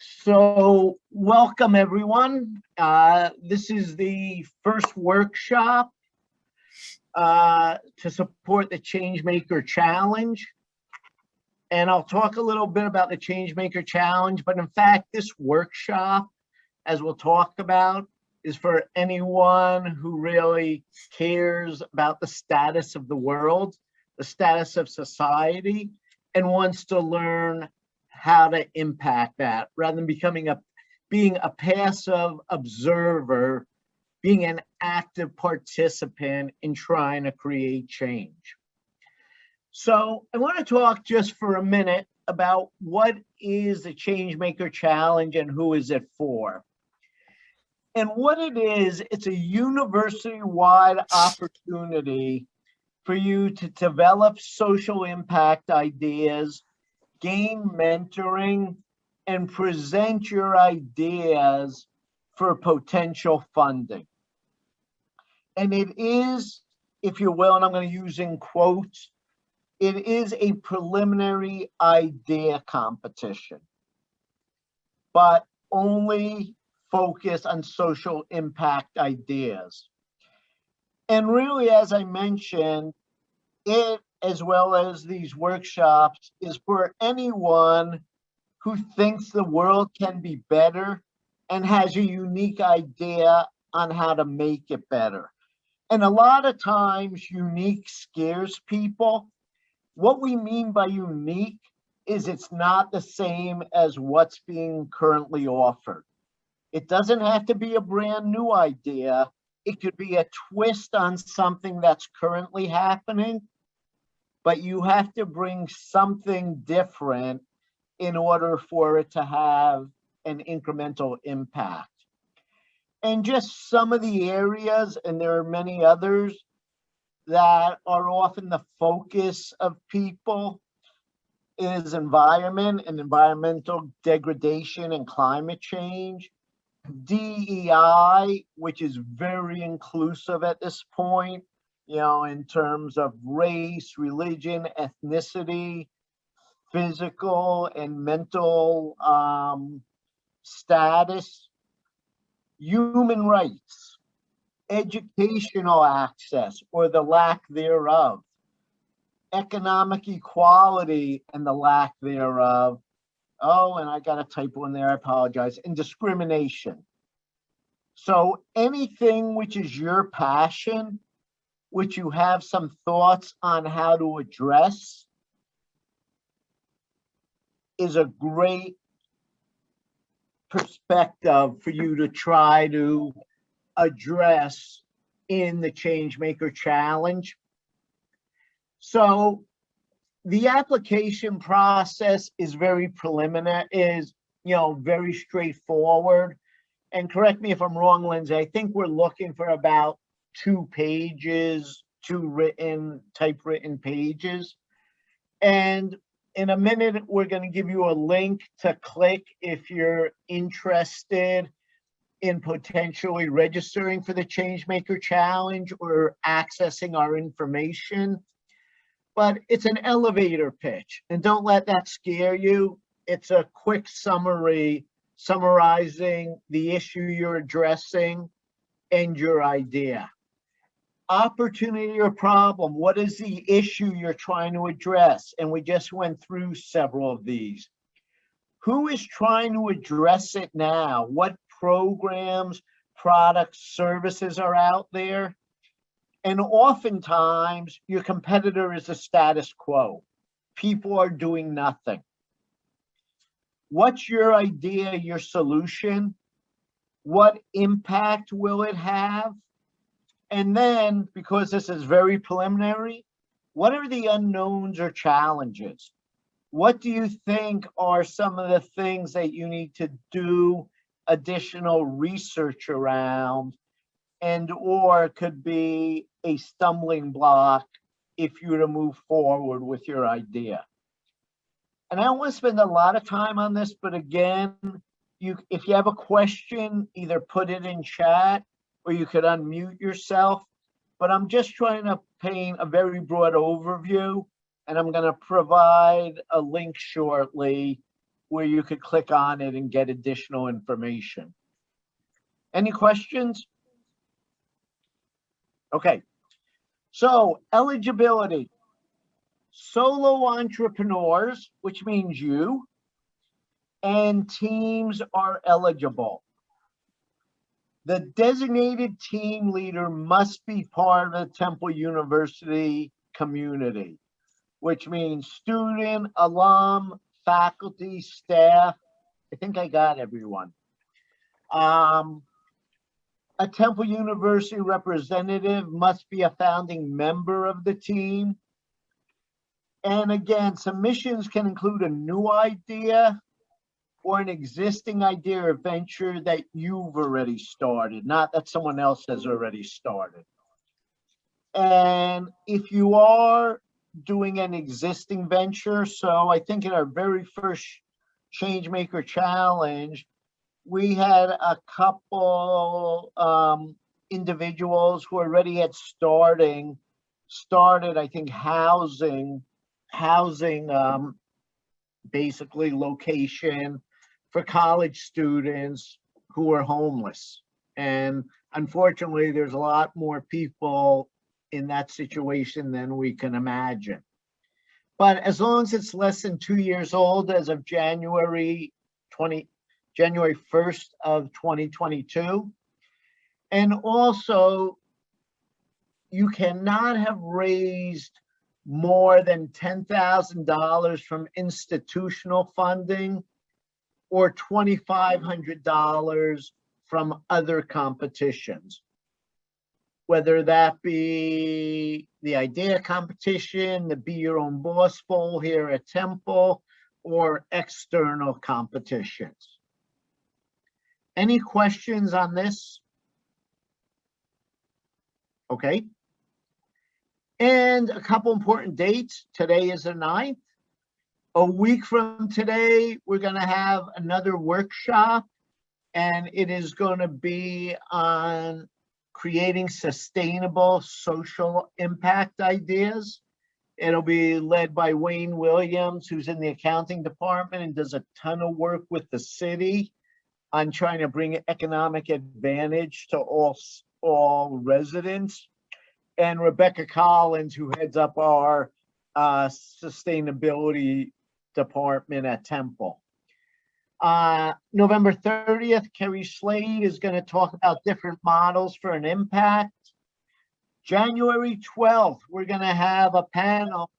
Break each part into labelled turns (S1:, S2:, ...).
S1: So welcome everyone. This is the first workshop to support the Changemaker Challenge. And I'll talk a little bit about the Changemaker Challenge, but in fact, this workshop, as we'll talk about, is for anyone who really cares about the status of the world, the status of society, and wants to learn how to impact that rather than being a passive observer, being an active participant in trying to create change. So I want to talk just for a minute about what is the Changemaker Challenge and who is it for. And what it is, it's a university-wide opportunity for you to develop social impact ideas, gain mentoring, and present your ideas for potential funding. And it is, if you will, and I'm going to use in quotes, it is a preliminary idea competition, but only focus on social impact ideas. And really, as I mentioned, it, as well as these workshops, is for anyone who thinks the world can be better and has a unique idea on how to make it better. And a lot of times, unique scares people. What we mean by unique is it's not the same as what's being currently offered. It doesn't have to be a brand new idea. It could be a twist on something that's currently happening, but you have to bring something different in order for it to have an incremental impact. And just some of the areas, and there are many others, that are often the focus of people is environment and environmental degradation and climate change, DEI, which is very inclusive at this point, in terms of race, religion, ethnicity, physical and mental status, human rights, educational access or the lack thereof, economic equality and the lack thereof. Oh, and I got a typo in there, I apologize, and discrimination. So anything which is your passion, which you have some thoughts on how to address, is a great perspective for you to try to address in the Changemaker Challenge. So the application process is very preliminary, very straightforward. And correct me if I'm wrong, Lindsay, I think we're looking for about 2 pages, 2 typewritten pages. And in a minute, we're going to give you a link to click if you're interested in potentially registering for the Changemaker Challenge or accessing our information. But it's an elevator pitch, and don't let that scare you. It's a quick summary summarizing the issue you're addressing and your idea. Opportunity or problem, what is the issue you're trying to address? And we just went through several of these. Who is trying to address it now? What programs, products, services are out there? And oftentimes, your competitor is the status quo. People are doing nothing. What's your idea, your solution? What impact will it have? And then, because this is very preliminary, what are the unknowns or challenges? What do you think are some of the things that you need to do additional research around, and or could be a stumbling block if you were to move forward with your idea? And I don't want to spend a lot of time on this, but again, if you have a question, either put it in chat or you could unmute yourself. But I'm just trying to paint a very broad overview, and I'm going to provide a link shortly where you could click on it and get additional information. Any questions? Okay, so eligibility. Solo entrepreneurs, which means you, and teams are eligible. The designated team leader must be part of the Temple University community, which means student, alum, faculty, staff. I think I got everyone. A Temple University representative must be a founding member of the team. And again, submissions can include a new idea or an existing idea or venture that you've already started, not that someone else has already started. And if you are doing an existing venture, so I think in our very first Changemaker Challenge, we had a couple individuals who already had started, I think, housing basically location for college students who are homeless. And unfortunately, there's a lot more people in that situation than we can imagine. But as long as it's less than 2 years old, as of January 1st of 2022. And also, you cannot have raised more than $10,000 from institutional funding or $2,500 from other competitions, whether that be the idea competition, the Be Your Own Boss Bowl here at Temple, or external competitions. Any questions on this? Okay. And a couple important dates. Today is the 9th. A week from today, we're going to have another workshop, and it is going to be on creating sustainable social impact ideas. It'll be led by Wayne Williams, who's in the accounting department and does a ton of work with the city on trying to bring economic advantage to all residents. And Rebecca Collins, who heads up our sustainability department at Temple. November 30th, Kerry Slade is going to talk about different models for an impact. January 12th, we're going to have a panel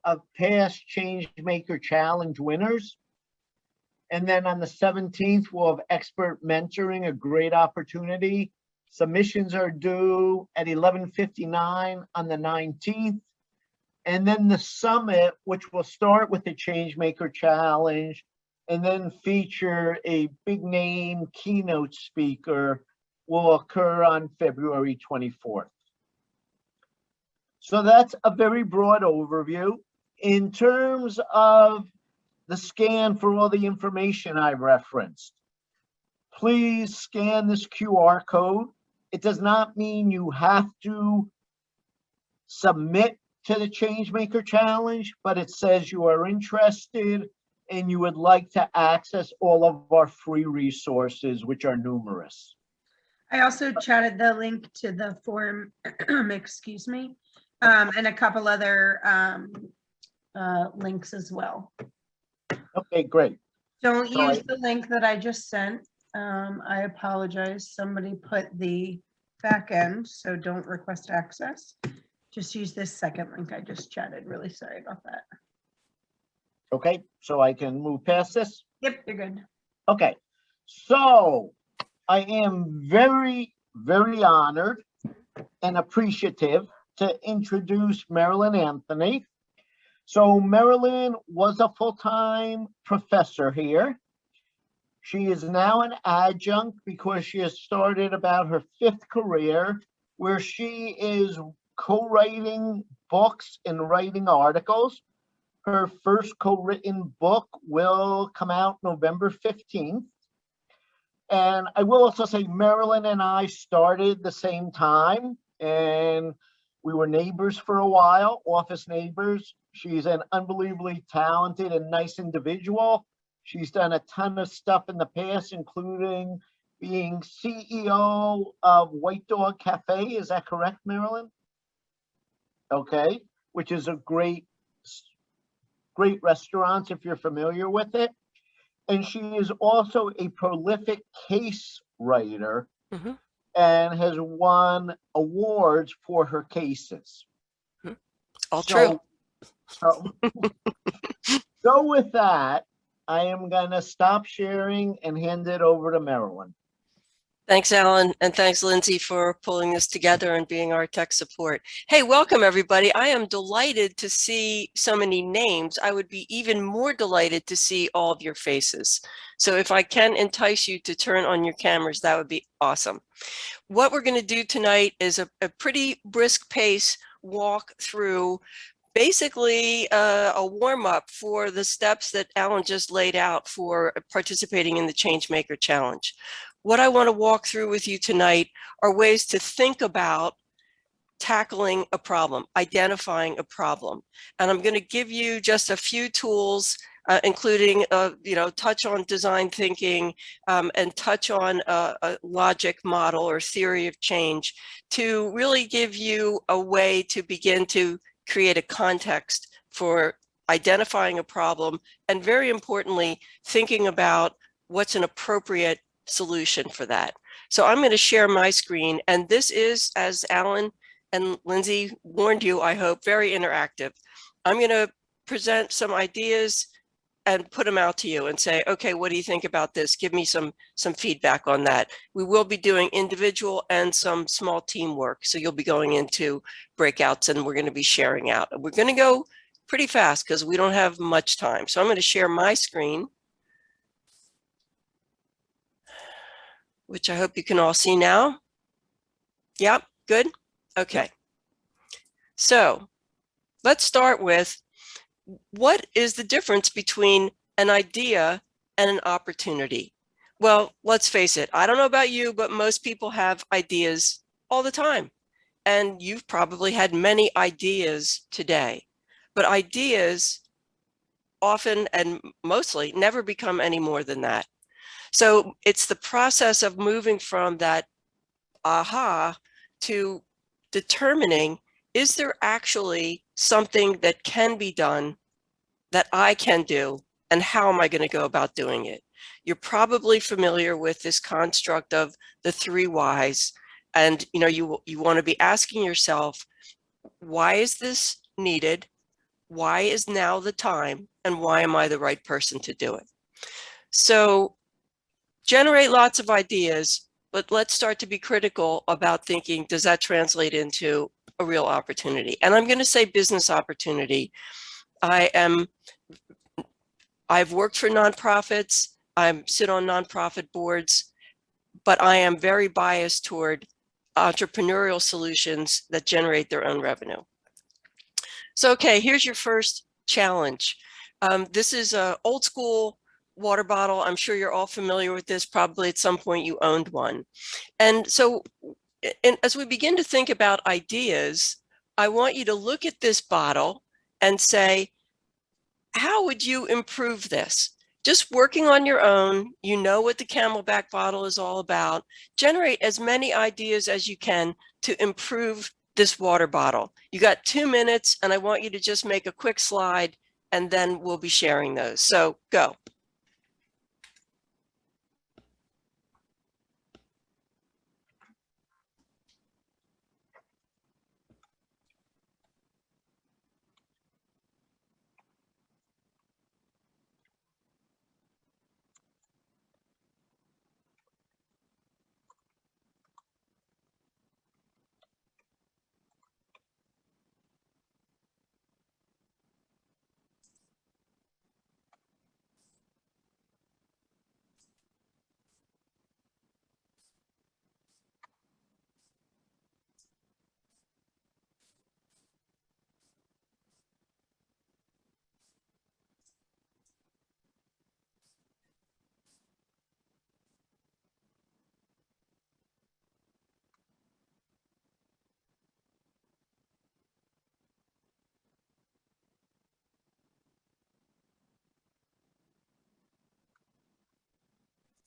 S1: of past Changemaker Challenge winners. And then on the 17th, we'll have expert mentoring, a great opportunity. Submissions are due at 11:59 on the 19th. And then the summit, which will start with the Changemaker Challenge and then feature a big name keynote speaker, will occur on February 24th. So that's a very broad overview. In terms of the scan for all the information I referenced, please scan this QR code. It does not mean you have to submit to the Changemaker Challenge, but it says you are interested and you would like to access all of our free resources, which are numerous.
S2: I also chatted the link to the form, excuse me, and a couple other links as well.
S1: Okay, great.
S2: Don't use the link that I just sent. I apologize. Somebody put the back end, so don't request access. Just use this second link I just chatted. Really sorry about that.
S1: Okay, so I can move past this?
S2: Yep, you're good.
S1: Okay, so I am very, very honored and appreciative to introduce Marilyn Anthony. So Marilyn was a full-time professor here. She is now an adjunct because she has started about her 5th career, where she is co-writing books and writing articles. Her first co-written book will come out November 15th. And I will also say Marilyn and I started the same time, and we were neighbors for a while, office neighbors. She's an unbelievably talented and nice individual. She's done a ton of stuff in the past, including being CEO of White Dog Cafe. Is that correct, Marilyn? Okay, which is a great restaurant if you're familiar with it. And she is also a prolific case writer and has won awards for her cases.
S3: All true.
S1: So with that, I am going to stop sharing and hand it over to Marilyn.
S3: Thanks, Alan, and thanks, Lindsay, for pulling this together and being our tech support. Hey, welcome, everybody. I am delighted to see so many names. I would be even more delighted to see all of your faces. So if I can entice you to turn on your cameras, that would be awesome. What we're going to do tonight is a pretty brisk pace walk through basically a warm-up for the steps that Alan just laid out for participating in the Changemaker Challenge. What I want to walk through with you tonight are ways to think about tackling a problem, identifying a problem. And I'm going to give you just a few tools, including, touch on design thinking and touch on a logic model or theory of change to really give you a way to begin to create a context for identifying a problem and, very importantly, thinking about what's an appropriate solution for that. So I'm going to share my screen, and this is, as Alan and Lindsay warned you, I hope, very interactive. I'm going to present some ideas and put them out to you and say, okay, what do you think about this? Give me some feedback on that. We will be doing individual and some small teamwork. So you'll be going into breakouts and we're going to be sharing out. We're going to go pretty fast because we don't have much time. So I'm going to share my screen, which I hope you can all see now. Yep, good. Okay. So let's start with, what is the difference between an idea and an opportunity? Well, let's face it. I don't know about you, but most people have ideas all the time. And you've probably had many ideas today. But ideas often and mostly never become any more than that. So it's the process of moving from that aha to determining, is there actually something that can be done that I can do, and how am I going to go about doing it? You're probably familiar with this construct of the 3 whys. And you want to be asking yourself, why is this needed? Why is now the time? And why am I the right person to do it? So generate lots of ideas, but let's start to be critical about thinking, does that translate into a real opportunity? And I'm going to say business opportunity. I've worked for nonprofits. I sit on nonprofit boards, but I am very biased toward entrepreneurial solutions that generate their own revenue. So, okay, here's your first challenge. This is an old school water bottle. I'm sure you're all familiar with this. Probably at some point you owned one. And so as we begin to think about ideas, I want you to look at this bottle and say, how would you improve this? Just working on your own, you know what the Camelback bottle is all about. Generate as many ideas as you can to improve this water bottle. You got 2 minutes, and I want you to just make a quick slide, and then we'll be sharing those. So go.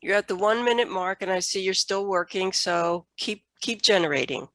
S3: You're at the 1 minute mark and I see you're still working, so keep generating.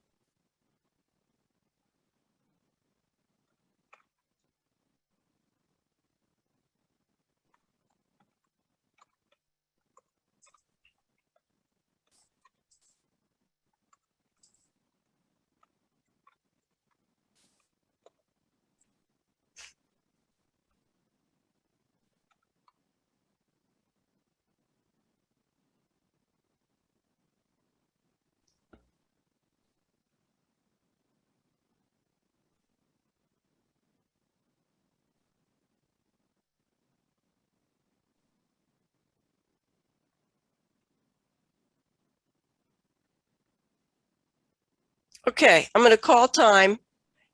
S3: Okay, I'm going to call time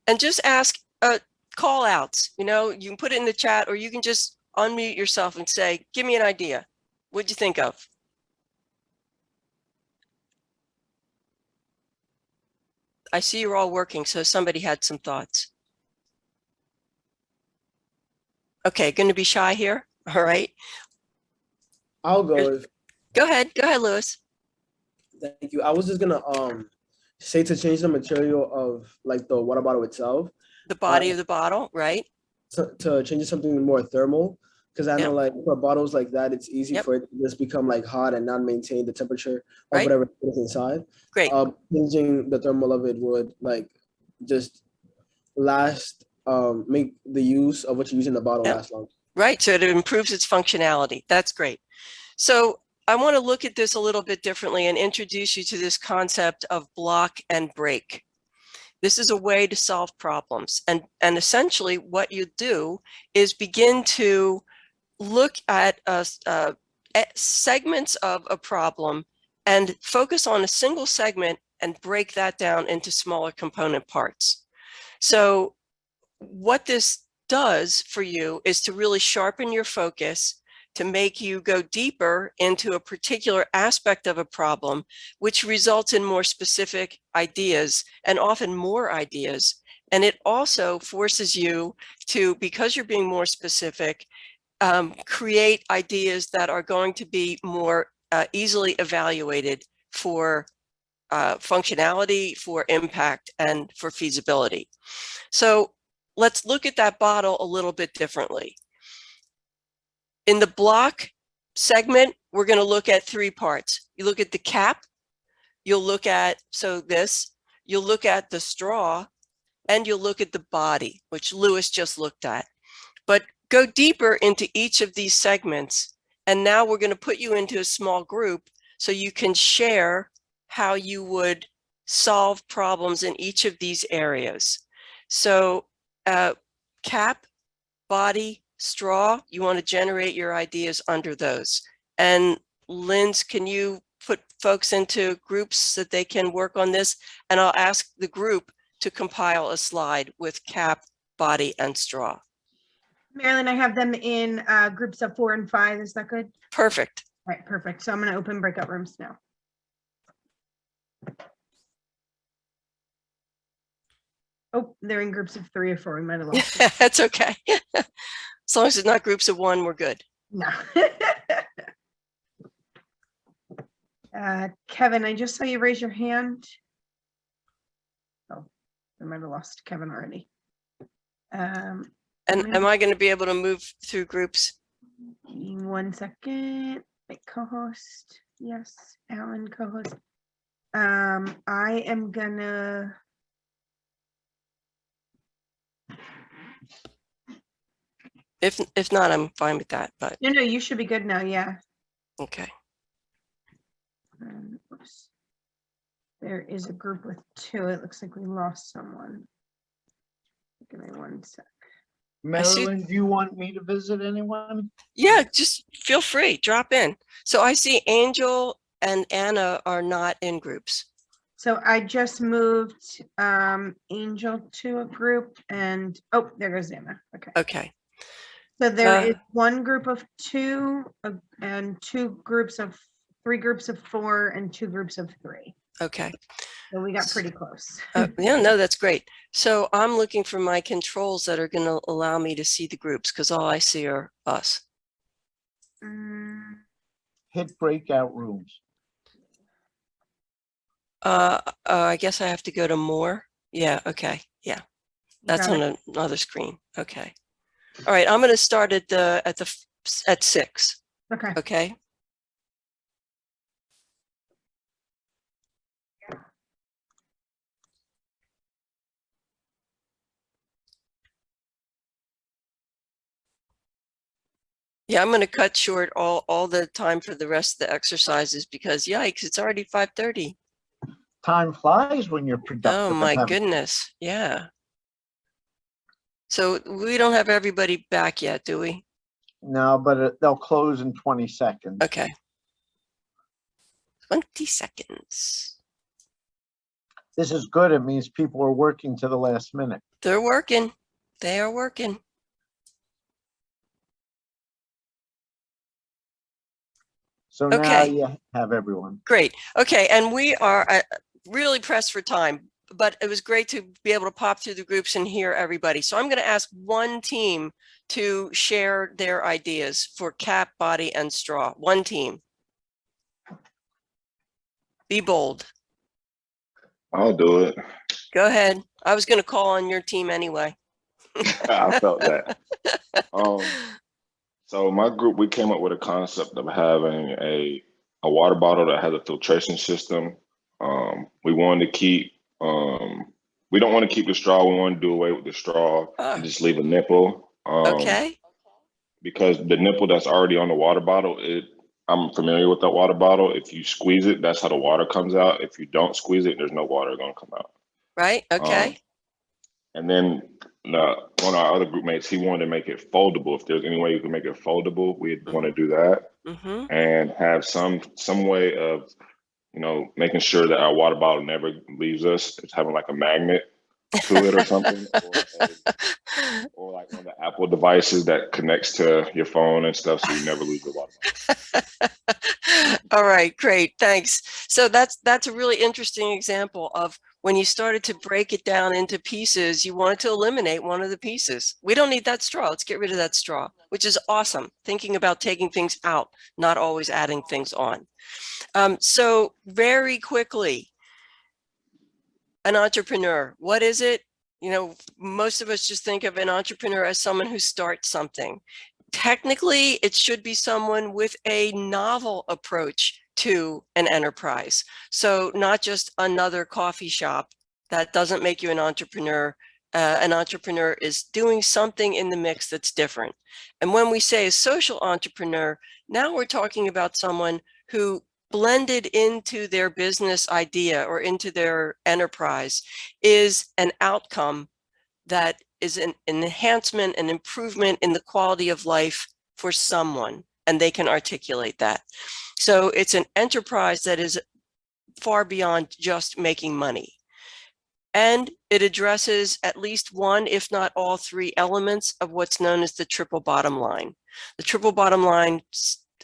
S3: and just ask call outs. You know, you can put it in the chat or you can just unmute yourself and say, give me an idea. What'd you think of? I see you're all working, so somebody had some thoughts. Okay, going to be shy here. All right.
S4: I'll go.
S3: Go ahead, Lewis.
S4: Thank you. I was just gonna say to change the material of like the water bottle itself.
S3: The body of the bottle, right?
S4: To change it something more thermal, because I know like for bottles like that, it's easy for it to just become like hot and not maintain the temperature of whatever is inside.
S3: Great.
S4: Changing the thermal of it would like just last, make the use of what you use in the bottle last longer.
S3: Right, so it improves its functionality. That's great. So I want to look at this a little bit differently and introduce you to this concept of block and break. This is a way to solve problems. And essentially what you do is begin to look at segments of a problem and focus on a single segment and break that down into smaller component parts. So what this does for you is to really sharpen your focus, to make you go deeper into a particular aspect of a problem, which results in more specific ideas and often more ideas. And it also forces you to, because you're being more specific, create ideas that are going to be more easily evaluated for functionality, for impact, and for feasibility. So let's look at that bottle a little bit differently. In the block segment, we're going to look at three parts. You look at the cap, you'll look at, you'll look at the straw, and you'll look at the body, which Lewis just looked at. But go deeper into each of these segments, and now we're going to put you into a small group so you can share how you would solve problems in each of these areas. So cap, body, straw, you want to generate your ideas under those. And Linz, can you put folks into groups so that they can work on this? And I'll ask the group to compile a slide with cap, body, and straw.
S2: Marilyn, I have them in groups of 4 and 5. Is that good?
S3: Perfect.
S2: All right, perfect. So I'm going to open breakout rooms now. Oh, they're in groups of 3 or 4. We might have lost them.
S3: That's okay. As long as it's not groups of 1, we're good.
S2: No. Kevin, I just saw you raise your hand. Oh, I might have lost Kevin already.
S3: And am I going to be able to move through groups?
S2: 1 second. Wait, co-host. Yes, Alan, co-host. I am gonna.
S3: If not, I'm fine with that, but.
S2: No, you should be good now. Yeah.
S3: Okay.
S2: Oops. There is a group with 2. It looks like we lost someone. Give me 1 sec.
S1: Marilyn, do you want me to visit anyone?
S3: Yeah, just feel free, drop in. So I see Angel and Anna are not in groups.
S2: So I just moved Angel to a group and, oh, there goes Anna. Okay.
S3: Okay.
S2: So there is 1 group of 2 and 3 groups of 4 and 2 groups of 3.
S3: Okay.
S2: So we got pretty close.
S3: Yeah, no, that's great. So I'm looking for my controls that are going to allow me to see the groups because all I see are us.
S1: hit breakout rooms.
S3: I guess I have to go to more. Yeah. Okay. Yeah. That's
S2: Got
S3: on
S2: it.
S3: another screen. Okay. All right. I'm going to start at 6.
S2: Okay.
S3: Okay. Yeah, I'm going to cut short all the time for the rest of the exercises because yikes, it's already 5:30.
S1: Time flies when you're
S3: Oh
S1: productive.
S3: my goodness. Yeah. So we don't have everybody back yet, do we?
S1: No, but they'll close in 20 seconds.
S3: Okay. 20 seconds.
S1: This is good. It means people are working to the last minute.
S3: They're working. They are working.
S1: So now
S3: Okay.
S1: you have everyone.
S3: Great. Okay. And we are really pressed for time, but it was great to be able to pop through the groups and hear everybody. So I'm going to ask one team to share their ideas for cap, body, and straw. One team. Be bold.
S5: I'll do it.
S3: Go ahead. I was going to call on your team anyway.
S5: I felt that. So my group, we came up with a concept of having a water bottle that has a filtration system. We wanted to keep, we don't want to keep the straw. We want to do away with the straw and just leave a nipple.
S3: Okay.
S5: Because the nipple that's already on the water bottle, I'm familiar with that water bottle. If you squeeze it, that's how the water comes out. If you don't squeeze it, there's no water going to come out.
S3: Right. Okay.
S5: And then one of our other group mates, he wanted to make it foldable. If there's any way you can make it foldable, we'd want to do that. And have some way of, making sure that our water bottle never leaves us. It's having like a magnet to it or something, or like one of the Apple devices that connects to your phone and stuff, so you never lose your water bottle.
S3: All right, great, thanks. So that's a really interesting example of when you started to break it down into pieces, you wanted to eliminate one of the pieces. We don't need that straw. Let's get rid of that straw, which is awesome. Thinking about taking things out, not always adding things on. So very quickly, an entrepreneur, what is it? Most of us just think of an entrepreneur as someone who starts something. Technically, it should be someone with a novel approach to an enterprise. So not just another coffee shop. That doesn't make you an entrepreneur. An entrepreneur is doing something in the mix that's different. And when we say a social entrepreneur, now we're talking about someone who blended into their business idea or into their enterprise is an outcome that is an enhancement, an improvement in the quality of life for someone, and they can articulate that. So it's an enterprise that is far beyond just making money. And it addresses at least one, if not all 3 elements of what's known as the triple bottom line. The triple bottom line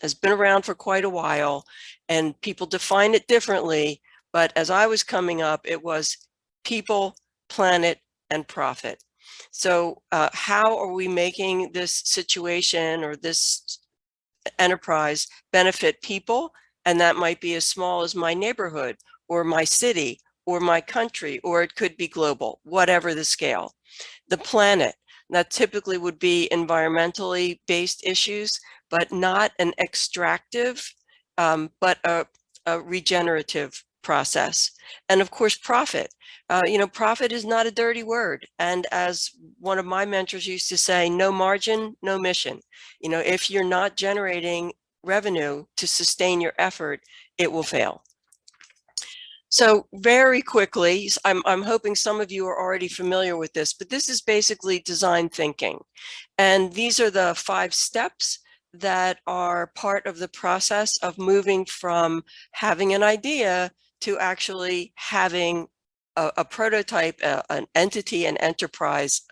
S3: has been around for quite a while, and people define it differently. But as I was coming up, it was people, planet, and profit. So how are we making this situation or this enterprise benefit people? And that might be as small as my neighborhood or my city or my country, or it could be global, whatever the scale. The planet, that typically would be environmentally based issues, but not an extractive, but a regenerative process. And of course, profit. Profit is not a dirty word. And as one of my mentors used to say, no margin, no mission. If you're not generating revenue to sustain your effort, it will fail. So very quickly, I'm hoping some of you are already familiar with this, but this is basically design thinking. And these are the 5 steps that are part of the process of moving from having an idea to actually having a prototype, an entity, an enterprise,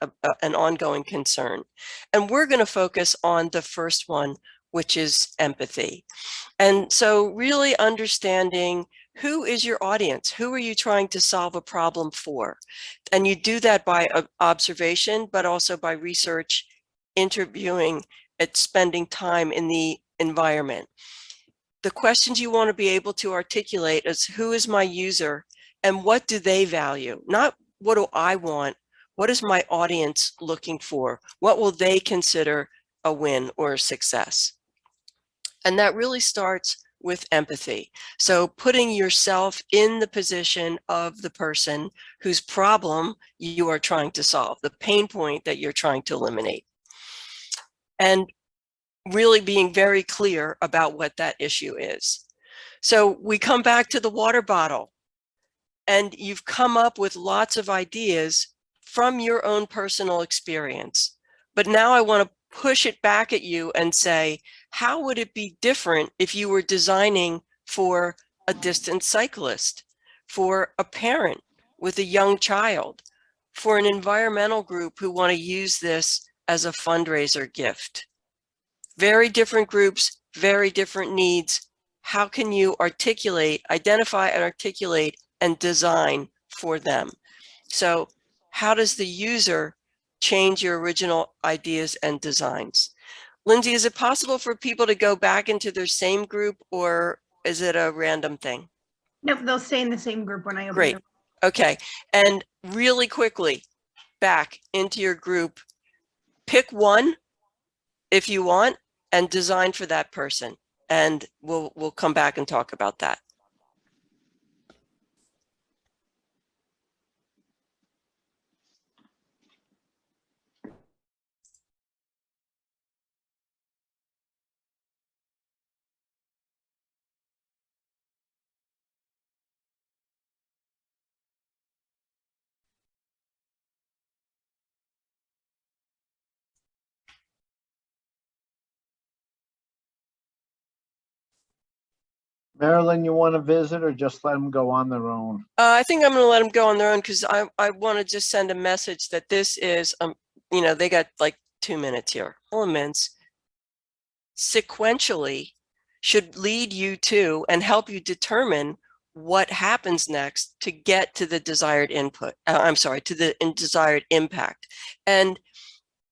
S3: an ongoing concern. And we're going to focus on the first one, which is empathy. And so really understanding who is your audience? Who are you trying to solve a problem for? And you do that by observation, but also by research, interviewing, spending time in the environment. the questions you want to be able to articulate is, who is my user and what do they value? Not what do I want? What is my audience looking for? What will they consider a win or a success? And that really starts with empathy. So putting yourself in the position of the person whose problem you are trying to solve, the pain point that you're trying to eliminate. And really being very clear about what that issue is. So we come back to the water bottle, and you've come up with lots of ideas from your own personal experience. But now I want to push it back at you and say, how would it be different if you were designing for a distance cyclist, for a parent with a young child, for an environmental group who want to use this as a fundraiser gift? Very different groups, very different needs. How can you identify and articulate and design for them? So how does the user change your original ideas and designs? Lindsay, is it possible for people to go back into their same group, or is it a random thing?
S2: Nope, they'll stay in the same group when I open
S3: Great.
S2: it.
S3: Okay. And really quickly, back into your group, pick one if you want and design for that person. And we'll come back and talk about that.
S1: Marilyn, you want to visit or just let them go on their own?
S3: I think I'm going to let them go on their own, because I want to just send a message that this is, they got like 2 minutes here. Elements sequentially should lead you to and help you determine what happens next to get to the desired input. To the desired impact. And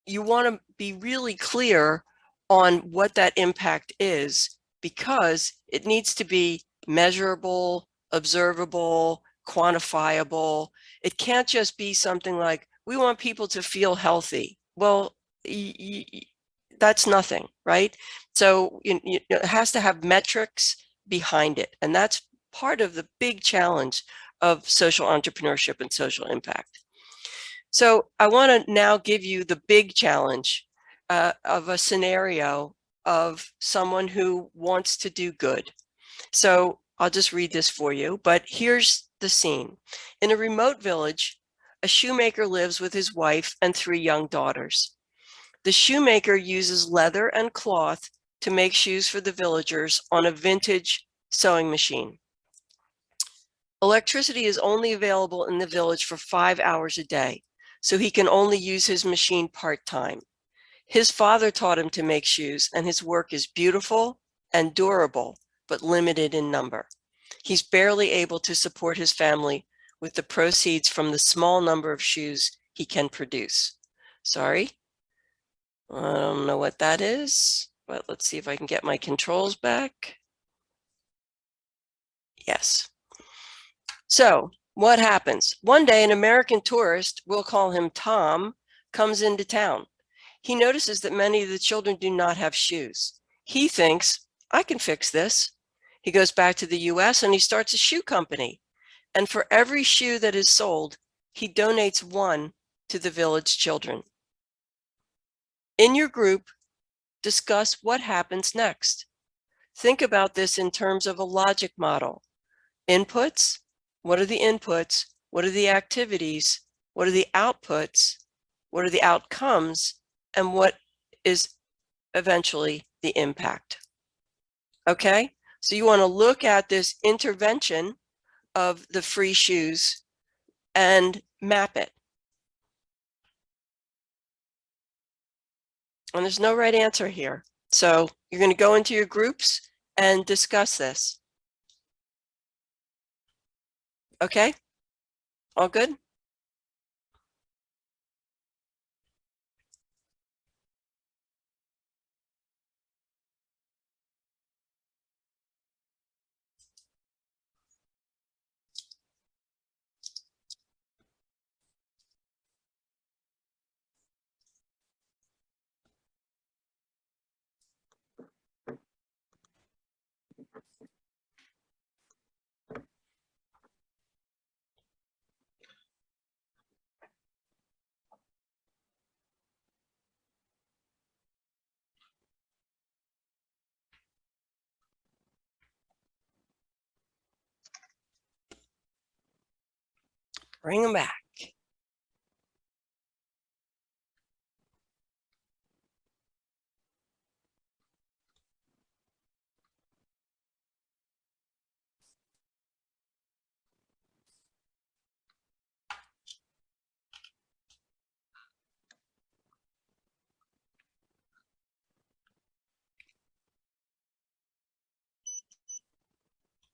S3: you want to be really clear on what that impact is, because it needs to be measurable, observable, quantifiable. It can't just be something like, we want people to feel healthy. Well, that's nothing, right? So it has to have metrics behind it. And that's part of the big challenge of social entrepreneurship and social impact. So I want to now give you the big challenge of a scenario of someone who wants to do good. So I'll just read this for you, but here's the scene. In a remote village, a shoemaker lives with his wife and 3 young daughters. The shoemaker uses leather and cloth to make shoes for the villagers on a vintage sewing machine. Electricity is only available in the village for 5 hours a day, so he can only use his machine part-time. His father taught him to make shoes, and his work is beautiful and durable, but limited in number. He's barely able to support his family with the proceeds from the small number of shoes he can produce. Sorry, I don't know what that is, but let's see if I can get my controls back. Yes. So what happens? One day, an American tourist, we'll call him Tom, comes into town. He notices that many of the children do not have shoes. He thinks, I can fix this. He goes back to the US and he starts a shoe company. And for every shoe that is sold, he donates 1 to the village children. In your group, discuss what happens next. Think about this in terms of a logic model. Inputs, what are the inputs? What are the activities? What are the outputs? What are the outcomes? And what is eventually the impact? Okay, so you want to look at this intervention of the free shoes and map it. And there's no right answer here. So you're going to go into your groups and discuss this. Okay, all good? Bring them back.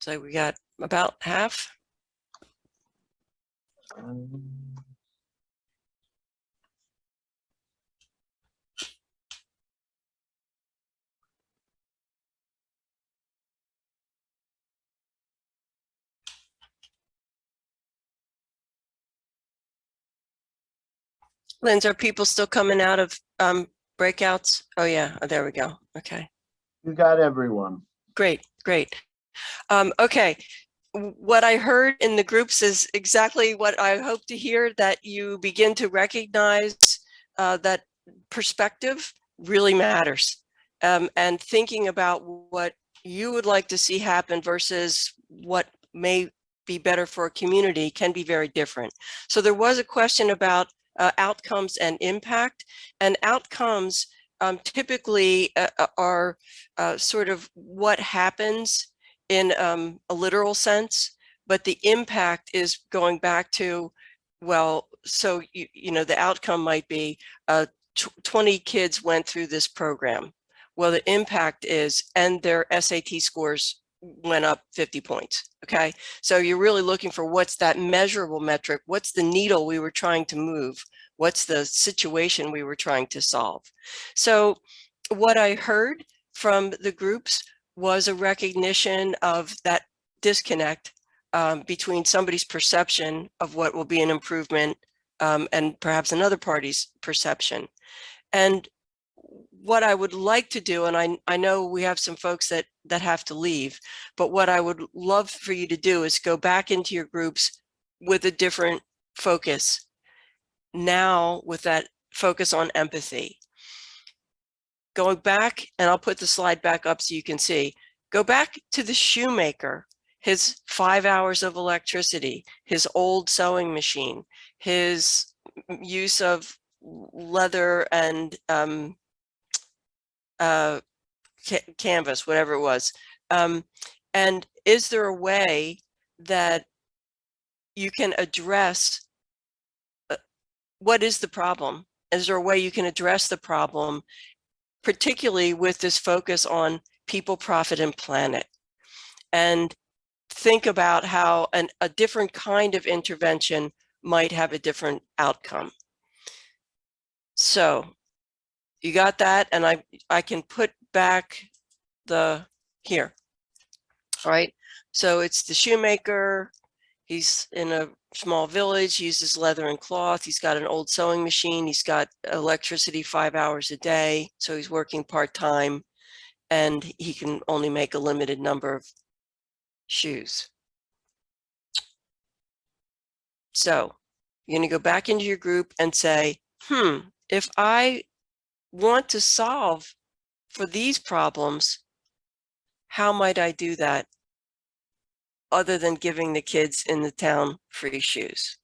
S3: So we got about half. Linz, are people still coming out of breakouts? Oh yeah, oh, there we go. Okay,
S1: You got everyone.
S3: great, great. Okay, what I heard in the groups is exactly what I hope to hear, that you begin to recognize that perspective really matters, and thinking about what you would like to see happen versus what may be better for a community can be very different. So there was a question about outcomes and impact, and outcomes typically are sort of what happens in a literal sense, but the impact is going back to, well, so you know, the outcome might be 20 kids went through this program. Well, the impact is, and their SAT scores went up 50 points. Okay, so you're really looking for what's that measurable metric, what's the needle we were trying to move, what's the situation we were trying to solve. So what I heard from the groups was a recognition of that disconnect between somebody's perception of what will be an improvement and perhaps another party's perception. And what I would like to do, and I know we have some folks that have to leave, but what I would love for you to do is go back into your groups with a different focus. Now with that focus on empathy. Going back, and I'll put the slide back up so you can see, go back to the shoemaker, his 5 hours of electricity, his old sewing machine, his use of leather and canvas, whatever it was. And is there a way that you can address what is the problem? Is there a way you can address the problem, particularly with this focus on people, profit, and planet? And think about how a different kind of intervention might have a different outcome. So you got that, and I can put back the here. All right, so it's the shoemaker. He's in a small village, he uses leather and cloth. He's got an old sewing machine. He's got electricity 5 hours a day. So he's working part-time and he can only make a limited number of shoes. So you're going to go back into your group and say, if I want to solve for these problems, how might I do that other than giving the kids in the town free shoes?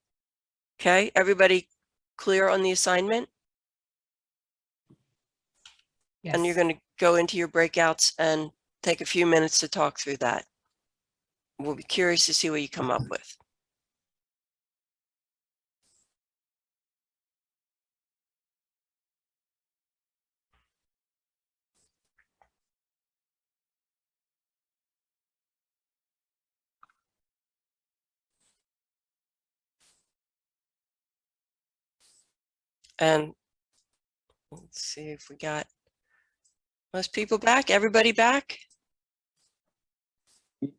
S3: Okay, everybody clear on the assignment?
S2: Yes.
S3: And you're going to go into your breakouts and take a few minutes to talk through that. We'll be curious to see what you come up with. And let's see if we got most people back. Everybody back?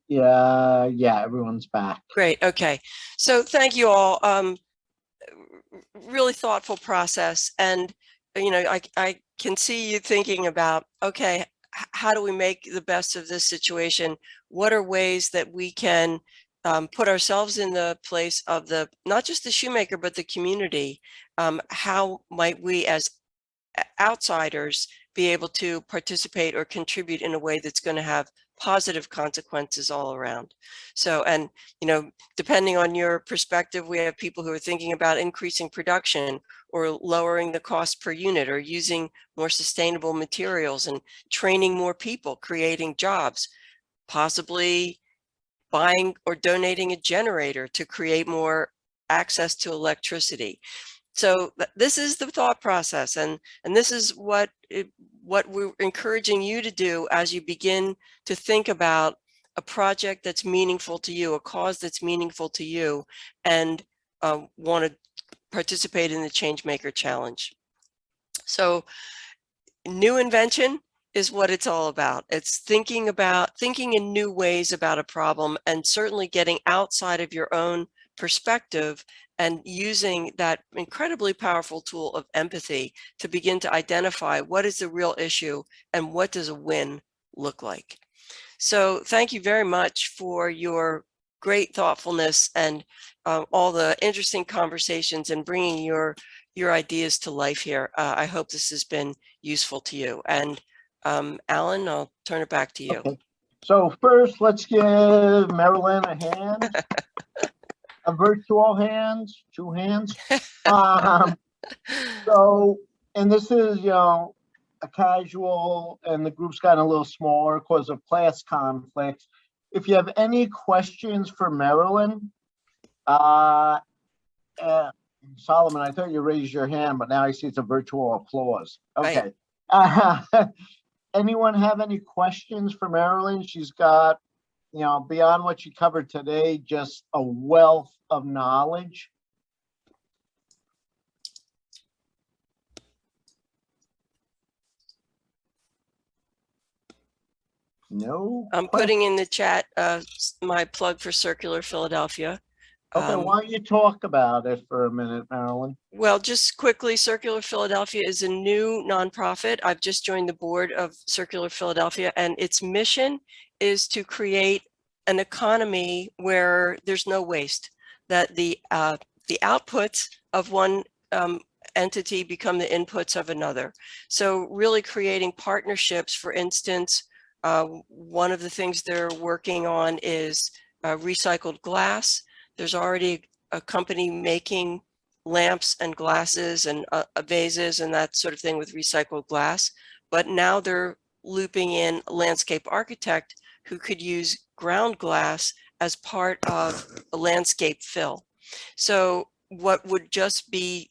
S1: Yeah, everyone's back.
S3: Great. Okay. So thank you all. Really thoughtful process. And, you know, I can see you thinking about, okay, how do we make the best of this situation? What are ways that we can put ourselves in the place of the, not just the shoemaker, but the community? How might we as outsiders be able to participate or contribute in a way that's going to have positive consequences all around. So, and, you know, depending on your perspective, we have people who are thinking about increasing production or lowering the cost per unit or using more sustainable materials and training more people, creating jobs, possibly buying or donating a generator to create more access to electricity. So this is the thought process, and this is what we're encouraging you to do as you begin to think about a project that's meaningful to you, a cause that's meaningful to you, and want to participate in the Changemaker Challenge. So new invention is what it's all about. It's thinking in new ways about a problem, and certainly getting outside of your own perspective and using that incredibly powerful tool of empathy to begin to identify what is the real issue and what does a win look like. So thank you very much for your great thoughtfulness and all the interesting conversations and bringing your ideas to life here. I hope this has been useful to you. And Alan, I'll turn it back to you.
S1: Okay. So first, let's give Marilyn a hand. A virtual hands, 2 hands. So, and this is, you know, a casual, and the group's gotten a little smaller because of class conflicts. If you have any questions for Marilyn, Solomon, I thought you raised your hand, but now I see it's a virtual applause. Okay. Right. Anyone have any questions for Marilyn? She's got, you know, beyond what she covered today, just a wealth of knowledge. No.
S3: I'm putting in the chat my plug for Circular Philadelphia.
S1: Okay, why don't you talk about it for a minute, Marilyn?
S3: Well, just quickly, Circular Philadelphia is a new nonprofit. I've just joined the board of Circular Philadelphia, and its mission is to create an economy where there's no waste, that the outputs of one entity become the inputs of another. So really creating partnerships. For instance, one of the things they're working on is recycled glass. There's already a company making lamps and glasses and vases and that sort of thing with recycled glass, but now they're looping in a landscape architect who could use ground glass as part of a landscape fill. So what would just be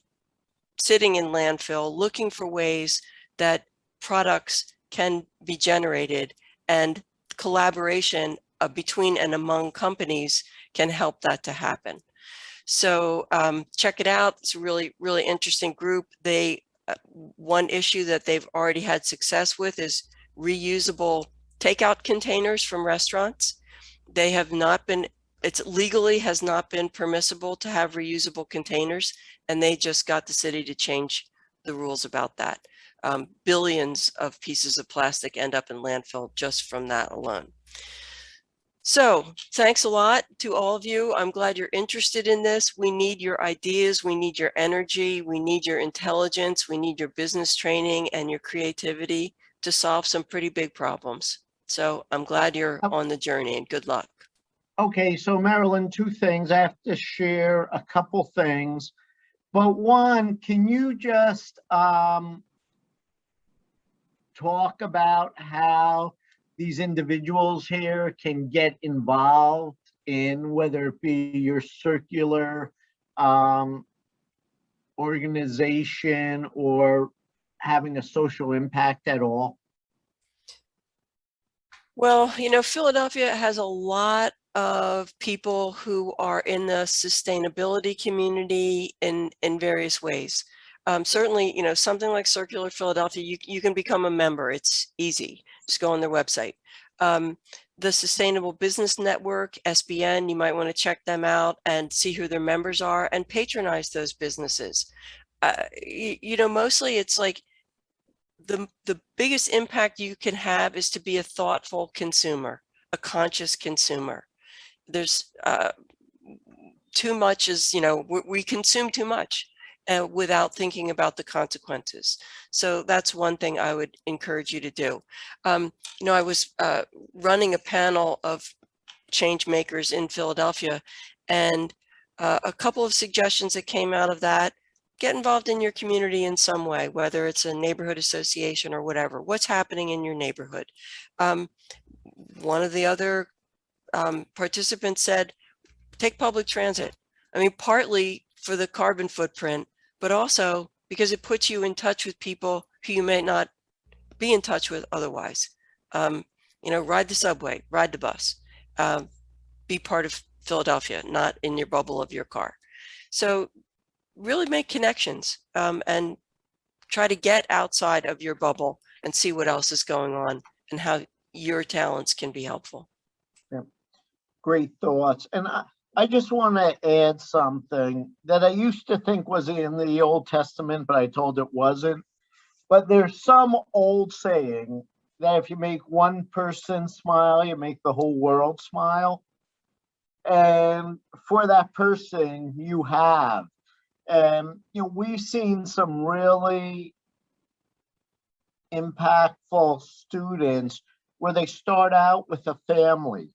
S3: sitting in landfill, looking for ways that products can be generated, and collaboration between and among companies can help that to happen. So check it out. It's a really, really interesting group. They one issue that they've already had success with is reusable takeout containers from restaurants. They have not been, it's legally has not been permissible to have reusable containers, and they just got the city to change the rules about that. Billions of pieces of plastic end up in landfill just from that alone. So thanks a lot to all of you. I'm glad you're interested in this. We need your ideas. We need your energy. We need your intelligence. We need your business training and your creativity to solve some pretty big problems. So I'm glad you're on the journey, and good luck.
S1: Okay, so Marilyn, 2 things. I have to share a couple things, but one, can you just talk about how these individuals here can get involved in, whether it be your circular organization or having a social impact at all?
S3: Well, you know, Philadelphia has a lot of people who are in the sustainability community in various ways. Certainly, you know, something like Circular Philadelphia, you can become a member. It's easy. Just go on their website. The Sustainable Business Network, SBN, you might want to check them out and see who their members are and patronize those businesses. You know, mostly it's like the biggest impact you can have is to be a thoughtful consumer, a conscious consumer. There's too much is, you know, we consume too much. without thinking about the consequences. So that's one thing I would encourage you to do. I was running a panel of change makers in Philadelphia, and a couple of suggestions that came out of that: get involved in your community in some way, whether it's a neighborhood association or whatever. What's happening in your neighborhood? One of the other participants said, take public transit. I mean, partly for the carbon footprint, but also because it puts you in touch with people who you may not be in touch with otherwise. Ride the subway, ride the bus, be part of Philadelphia, not in your bubble of your car. So really make connections and try to get outside of your bubble and see what else is going on and how your talents can be helpful.
S1: Yeah. Great thoughts. And I just want to add something that I used to think was in the Old Testament, but I told it wasn't. But there's some old saying that if you make one person smile, you make the whole world smile. And for that person, you have. And, we've seen some really impactful students where they start out with a family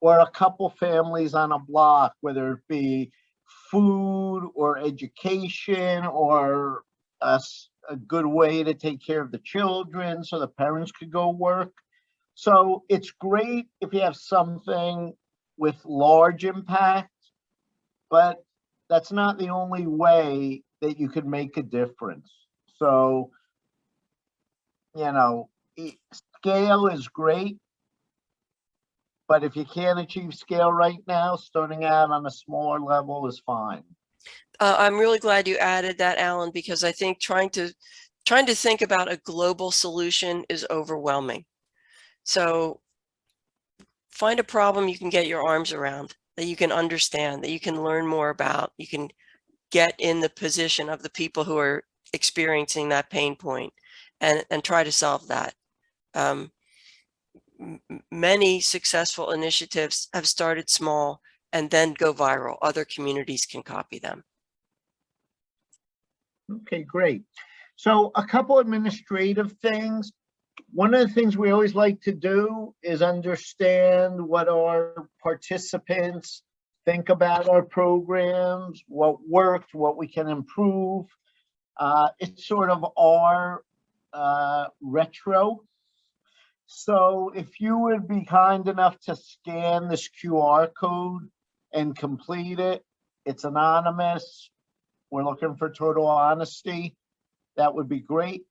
S1: or a couple families on a block, whether it be food or education or a good way to take care of the children so the parents could go work. So it's great if you have something with large impact, but that's not the only way that you could make a difference. So, scale is great, but if you can't achieve scale right now, starting out on a smaller level is fine.
S3: I'm really glad you added that, Alan, because I think trying to think about a global solution is overwhelming. So find a problem you can get your arms around, that you can understand, that you can learn more about. You can get in the position of the people who are experiencing that pain point and try to solve that. Many successful initiatives have started small and then go viral. Other communities can copy them.
S1: Okay, great. So a couple administrative things. One of the things we always like to do is understand what our participants think about our programs, what worked, what we can improve. It's sort of our retro. So if you would be kind enough to scan this QR code and complete it, it's anonymous. We're looking for total honesty. That would be great.